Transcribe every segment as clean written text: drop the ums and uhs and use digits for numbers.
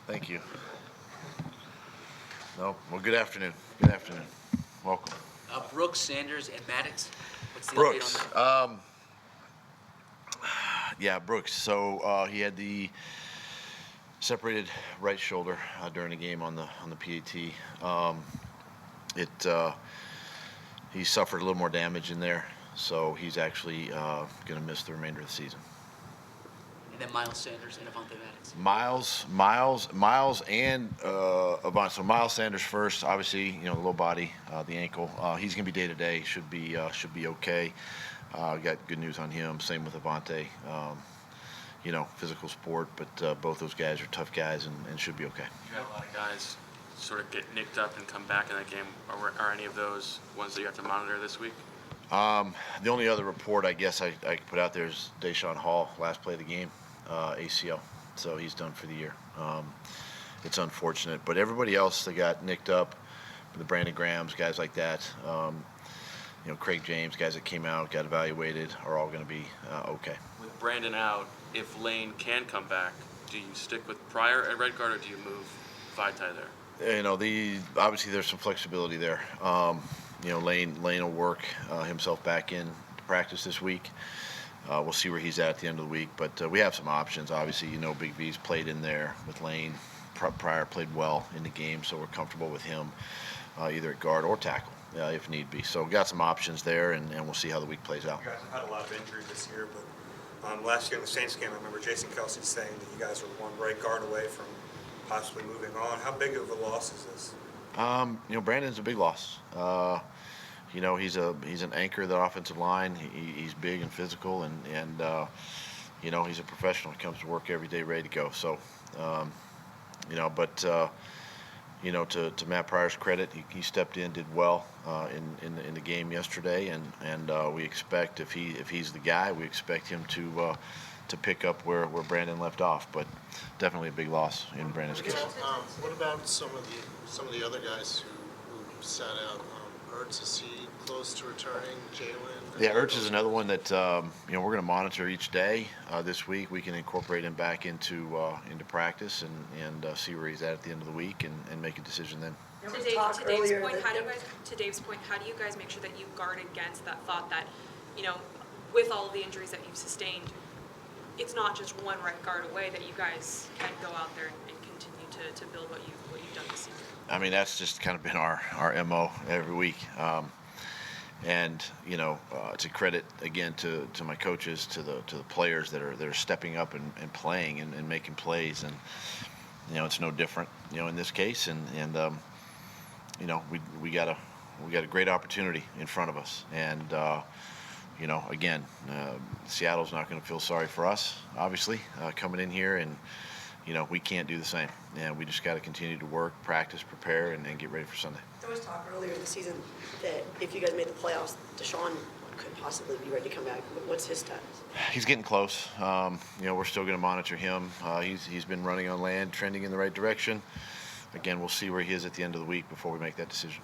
Thank you. No, well, good afternoon. Good afternoon. Welcome. Brooks, Sanders, and Maddox. What's the Brooks. update on that? Yeah, Brooks. So he had the separated right shoulder during the game on the PAT. He suffered a little more damage in there, so he's actually going to miss the remainder of the season. And then Miles Sanders and Avante Maddox. Miles, and Avant. So Miles Sanders first. Obviously, the low body, the ankle. He's going to be day to day. Should be okay. Got good news on him. Same with Avante. Physical sport, but both those guys are tough guys and should be okay. You had a lot of guys sort of get nicked up and come back in that game. Are any of those ones that you have to monitor this week? The only other report I guess I could put out there is Deshaun Hall, last play of the game, ACL. So he's done for the year. It's unfortunate, but everybody else that got nicked up, the Brandon Grahams, guys like that, Craig James, guys that came out, got evaluated, are all going to be okay. With Brandon out, if Lane can come back, do you stick with Pryor at right guard or do you move Vitae there? Obviously there's some flexibility there. Lane will work himself back in to practice this week. We'll see where he's at the end of the week, but we have some options. Obviously, Big V's played in there with Lane. Pryor played well in the game, so we're comfortable with him either at guard or tackle if need be. So we've got some options there, and we'll see how the week plays out. You guys have had a lot of injuries this year, but last year in the Saints game, I remember Jason Kelsey saying that you guys were one right guard away from possibly moving on. How big of a loss is this? Brandon's a big loss. He's an anchor of the offensive line. He's big and physical, and he's a professional. He comes to work every day ready to go. So, to Matt Pryor's credit, he stepped in, did well in the game yesterday, and we expect if he's the guy, we expect him to pick up where Brandon left off. But definitely a big loss in Brandon's case. What about some of the other guys who sat out? Ertz, is he close to returning? Jalen? Yeah, Ertz is another one that we're going to monitor each day. This week we can incorporate him back into practice and see where he's at the end of the week and make a decision then. To Dave's point, how do you guys make sure that you guard against that thought that, with all of the injuries that you've sustained, it's not just one right guard away, that you guys can go out there and continue to build what you've done this season? I mean, that's just kind of been our MO every week. It's a credit again to my coaches, to the players that are stepping up and playing and making plays, and it's no different in this case, and we got a great opportunity in front of us, and again, Seattle's not going to feel sorry for us, obviously, coming in here, and we can't do the same, and we just got to continue to work, practice, prepare, and get ready for Sunday. There was talk earlier in the season that if you guys made the playoffs, Deshaun could possibly be ready to come back. What's his status? He's getting close. We're still going to monitor him. He's been running on land, trending in the right direction. Again, we'll see where he is at the end of the week before we make that decision.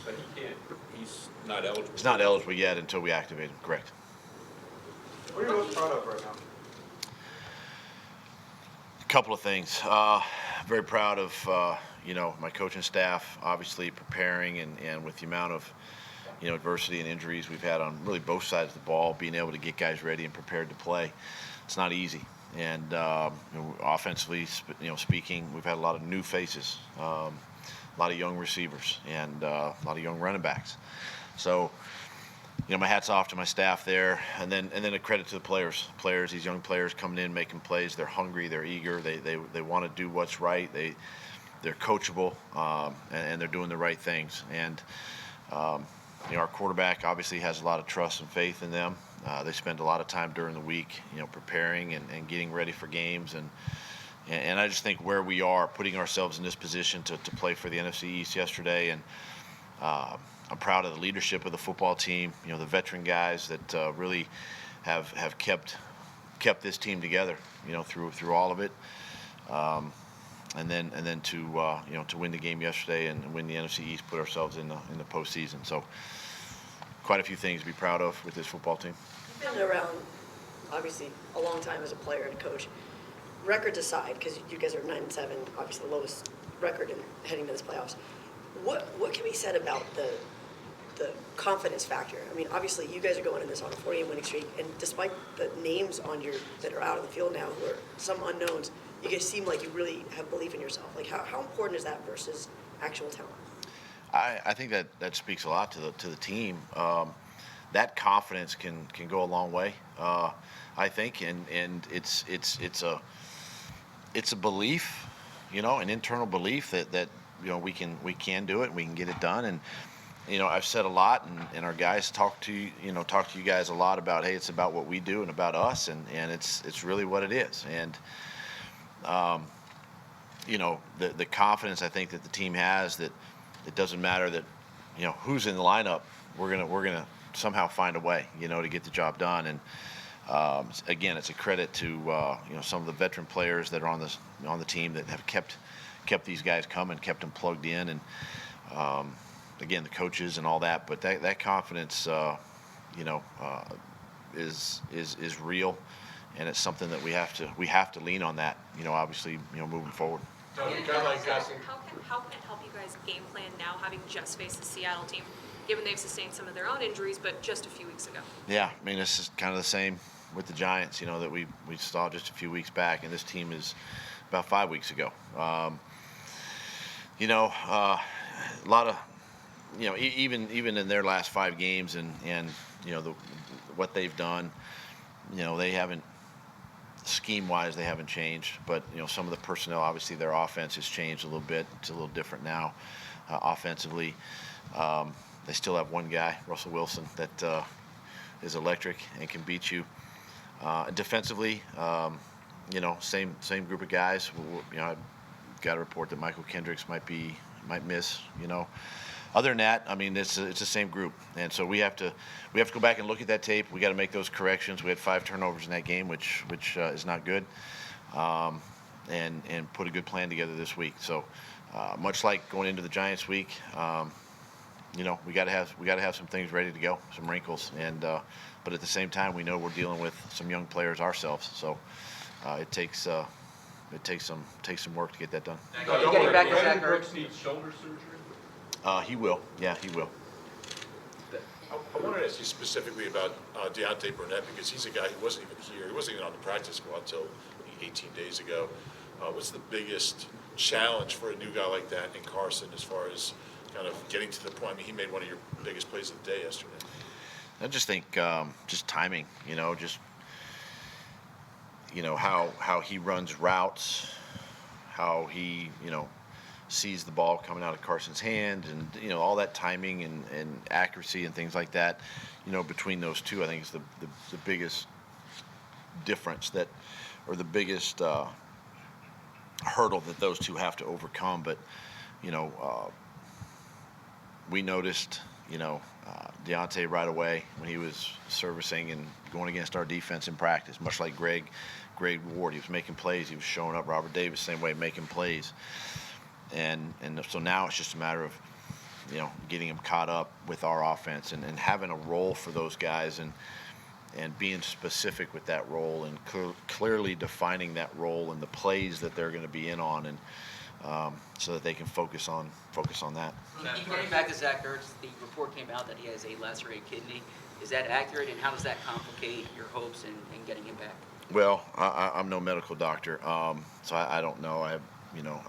But he's not eligible. He's not eligible yet until we activate him, correct. What are you most proud of right now? A couple of things. Very proud of my coaching staff, obviously preparing and with the amount of adversity and injuries we've had on really both sides of the ball, being able to get guys ready and prepared to play. It's not easy. And offensively, speaking, we've had a lot of new faces, a lot of young receivers, and a lot of young running backs. So, my hat's off to my staff there, and then a credit to the players. These young players coming in, making plays. They're hungry, they're eager, they want to do what's right. They're coachable, and they're doing the right things. And our quarterback obviously has a lot of trust and faith in them. They spend a lot of time during the week, preparing and getting ready for games. And I just think where we are, putting ourselves in this position to play for the NFC East yesterday, and I'm proud of the leadership of the football team. The veteran guys that really have kept this team together. Through all of it. And then to win the game yesterday and win the NFC East, put ourselves in the postseason. So quite a few things to be proud of with this football team. You've been around, obviously, a long time as a player and coach. records aside, because you guys are 9-7, obviously the lowest record in heading to this playoffs. What can be said about the confidence factor? I mean, obviously you guys are going in this on a 40-game winning streak, and despite the names that are out on the field now, who are some unknowns, you guys seem like you really have belief in yourself. Like, how important is that versus actual talent? I think that speaks a lot to the team. That confidence can go a long way. I think, and it's a belief, an internal belief that we can do it, and we can get it done. And I've said a lot, and our guys talk to you guys a lot about, hey, it's about what we do and about us, and it's really what it is. And the confidence I think that the team has, that it doesn't matter that who's in the lineup, we're gonna somehow find a way to get the job done. And again, it's a credit to some of the veteran players that are on the team that have kept these guys coming, kept them plugged in, and again, the coaches and all that. But that confidence is real, and it's something that we have to lean on that, obviously, moving forward. How can it help you guys game plan now, having just faced the Seattle team, given they've sustained some of their own injuries, but just a few weeks ago? Yeah, I mean, this is kind of the same with the Giants, that we saw just a few weeks back, and this team is about 5 weeks ago. A lot of, even in their last 5 games, and what they've done, they haven't, scheme-wise, they haven't changed, but some of the personnel, obviously, their offense has changed a little bit. It's a little different now, offensively. They still have one guy, Russell Wilson, that is electric and can beat you. Defensively, same group of guys. I've got a report that Michael Kendricks might miss. Other than that, I mean, it's the same group, and so we have to go back and look at that tape. We got to make those corrections. We had 5 turnovers in that game, which is not good, and put a good plan together this week. So much like going into the Giants week, we got to have some things ready to go, some wrinkles, and but at the same time, we know we're dealing with some young players ourselves. So it takes some work to get that done. Getting back to Zach Brooks Ertz. needs shoulder surgery. He will. Yeah, he will. I wanted to ask you specifically about Deontay Burnett, because he's a guy who wasn't even here. He wasn't even on the practice squad until 18 days ago. What's the biggest challenge for a new guy like that in Carson as far as kind of getting to the point? I mean, he made one of your biggest plays of the day yesterday. I just think just timing, how he runs routes, how he, sees the ball coming out of Carson's hand, and all that timing and accuracy and things like that, between those two, I think is the biggest difference or the biggest hurdle that those two have to overcome. But we noticed Deontay right away when he was servicing and going against our defense in practice, much like Greg Ward. He was making plays. He was showing up. Robert Davis, same way, making plays. And so now it's just a matter of, getting them caught up with our offense and having a role for those guys and being specific with that role and clearly defining that role and the plays that they're going to be in on, and so that they can focus on that. Getting back to Zach Ertz, the report came out that he has a lacerated kidney. Is that accurate, and how does that complicate your hopes in getting him back? Well, I'm no medical doctor, so I don't know. I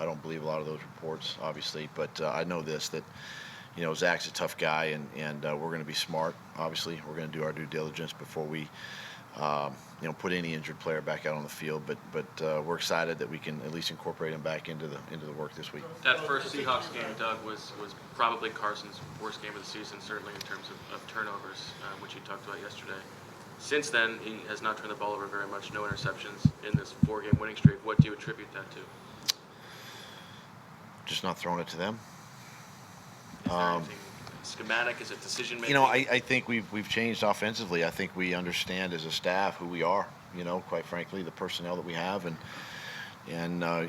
don't believe a lot of those reports, obviously, but I know this, that, Zach's a tough guy, and we're going to be smart. Obviously, we're going to do our due diligence before we, put any injured player back out on the field. But we're excited that we can at least incorporate him back into the work this week. That first Seahawks game, Doug, was probably Carson's worst game of the season, certainly in terms of turnovers, which he talked about yesterday. Since then, he has not turned the ball over very much, no interceptions in this 4-game winning streak. What do you attribute that to? Just not throwing it to them. Is there anything schematic? Is it decision making? I think we've changed offensively. I think we understand as a staff who we are. Quite frankly, the personnel that we have, and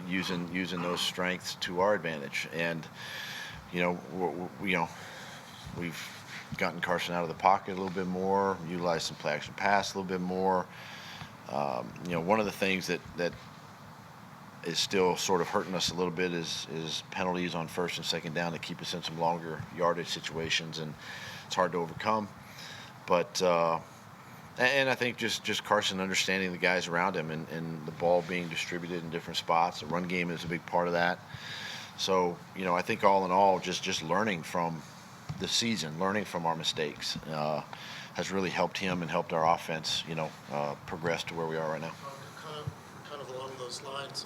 using those strengths to our advantage. And we've gotten Carson out of the pocket a little bit more, utilized some play action pass a little bit more. One of the things that is still sort of hurting us a little bit is penalties on first and second down to keep us in some longer yardage situations, and it's hard to overcome. But and I think just Carson understanding the guys around him and the ball being distributed in different spots. The run game is a big part of that. So, I think all in all, just learning from the season, learning from our mistakes has really helped him and helped our offense, progress to where we are right now. Kind of along those lines,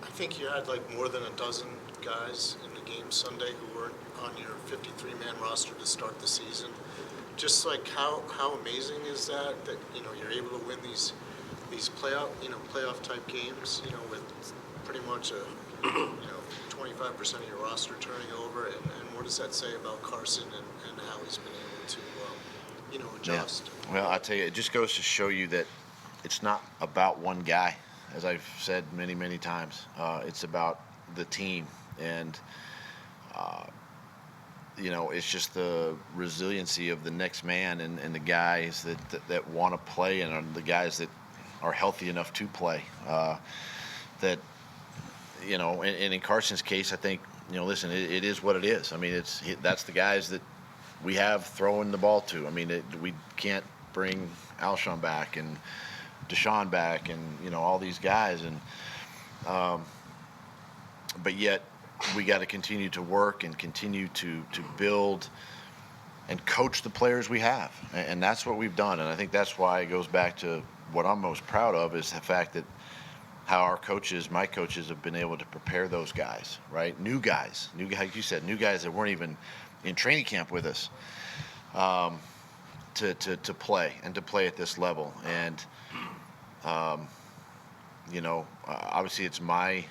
I think you had like more than a dozen guys in the game Sunday who weren't on your 53-man roster to start the season. Just like how amazing is that you're able to win these playoff type games, with pretty much a 25% of your roster turning over, and what does that say about Carson and how he's been able to adjust? Yeah. Well, I tell you, it just goes to show you that it's not about one guy, as I've said many, many times. It's about the team, and it's just the resiliency of the next man and the guys that want to play and are the guys that are healthy enough to play. And in Carson's case, I think, listen, it is what it is. I mean, that's the guys that we have throwing the ball to. I mean, we can't bring Alshon back and Deshaun back and, all these guys. And but yet we got to continue to work and continue to build and coach the players we have. And that's what we've done. And I think that's why it goes back to what I'm most proud of is the fact that how our coaches, my coaches, have been able to prepare those guys, right? New guys, like you said, new guys that weren't even in training camp with us, to play and to play at this level. And, obviously it's my,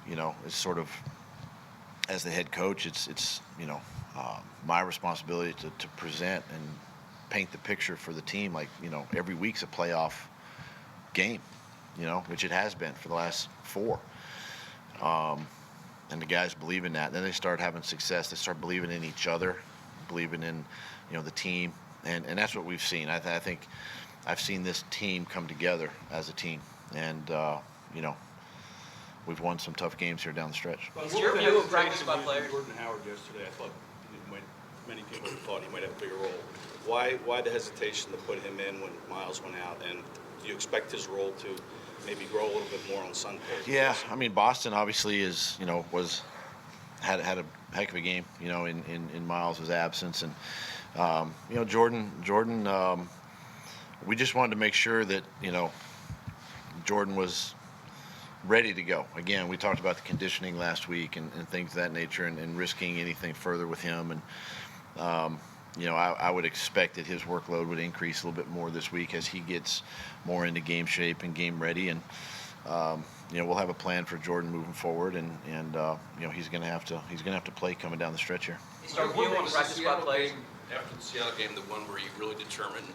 it's sort of, as the head coach, it's my responsibility to present and paint the picture for the team. Like, every week's a playoff game, which it has been for the last 4. And the guys believe in that. And then they start having success. They start believing in each other, believing in, the team. And that's what we've seen. I think I've seen this team come together as a team. And, we've won some tough games here down the stretch. Is your view of practice squad players? Jordan Howard yesterday, I thought many people thought he might have a bigger role. Why the hesitation to put him in when Miles went out? And do you expect his role to maybe grow a little bit more on Sunday? Yeah, I mean, Boston obviously is, had a heck of a game, in Miles' absence. And, Jordan, we just wanted to make sure that, Jordan was ready to go. Again, we talked about the conditioning last week and things of that nature and risking anything further with him. And, I would expect that his workload would increase a little bit more this week as he gets more into game shape and game ready. And, we'll have a plan for Jordan moving forward. And he's going to have to play coming down the stretch here. Is your view on practice squad players? After the Seattle game, the one where you really determined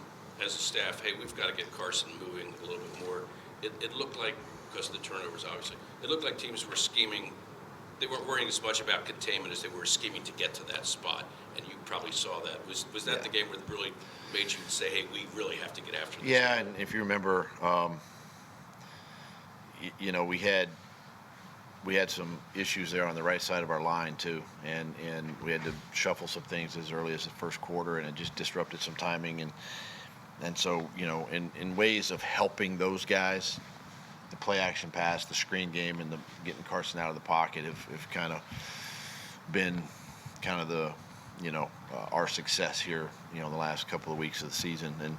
as a staff, hey, we've got to get Carson moving a little bit more. It looked like, because of the turnovers, obviously, it looked like teams were scheming. They weren't worrying as much about containment as they were scheming to get to that spot, and you probably saw that. Was that the game where it really made you say, hey, we really have to get after this? Yeah, and if you remember, we had some issues there on the right side of our line too, and we had to shuffle some things as early as the first quarter, and it just disrupted some timing, and so in ways of helping those guys, the play action pass, the screen game, and the getting Carson out of the pocket have kind of been kind of the our success here the last couple of weeks of the season. And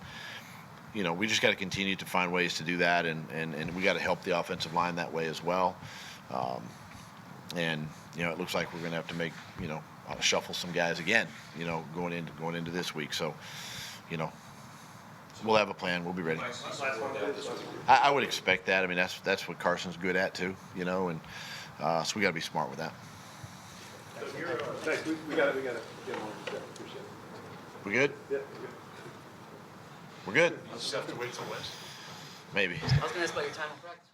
we just got to continue to find ways to do that, and we got to help the offensive line that way as well. And it looks like we're going to have to make shuffle some guys again going into this week. So we'll have a plan. We'll be ready. I would expect that. I mean, that's what Carson's good at too, and so we got to be smart with that. Thanks. We got to get one. Appreciate it. We good? Yeah. We're good. You just have to wait till Wednesday. Maybe. I was going to ask about your time on practice.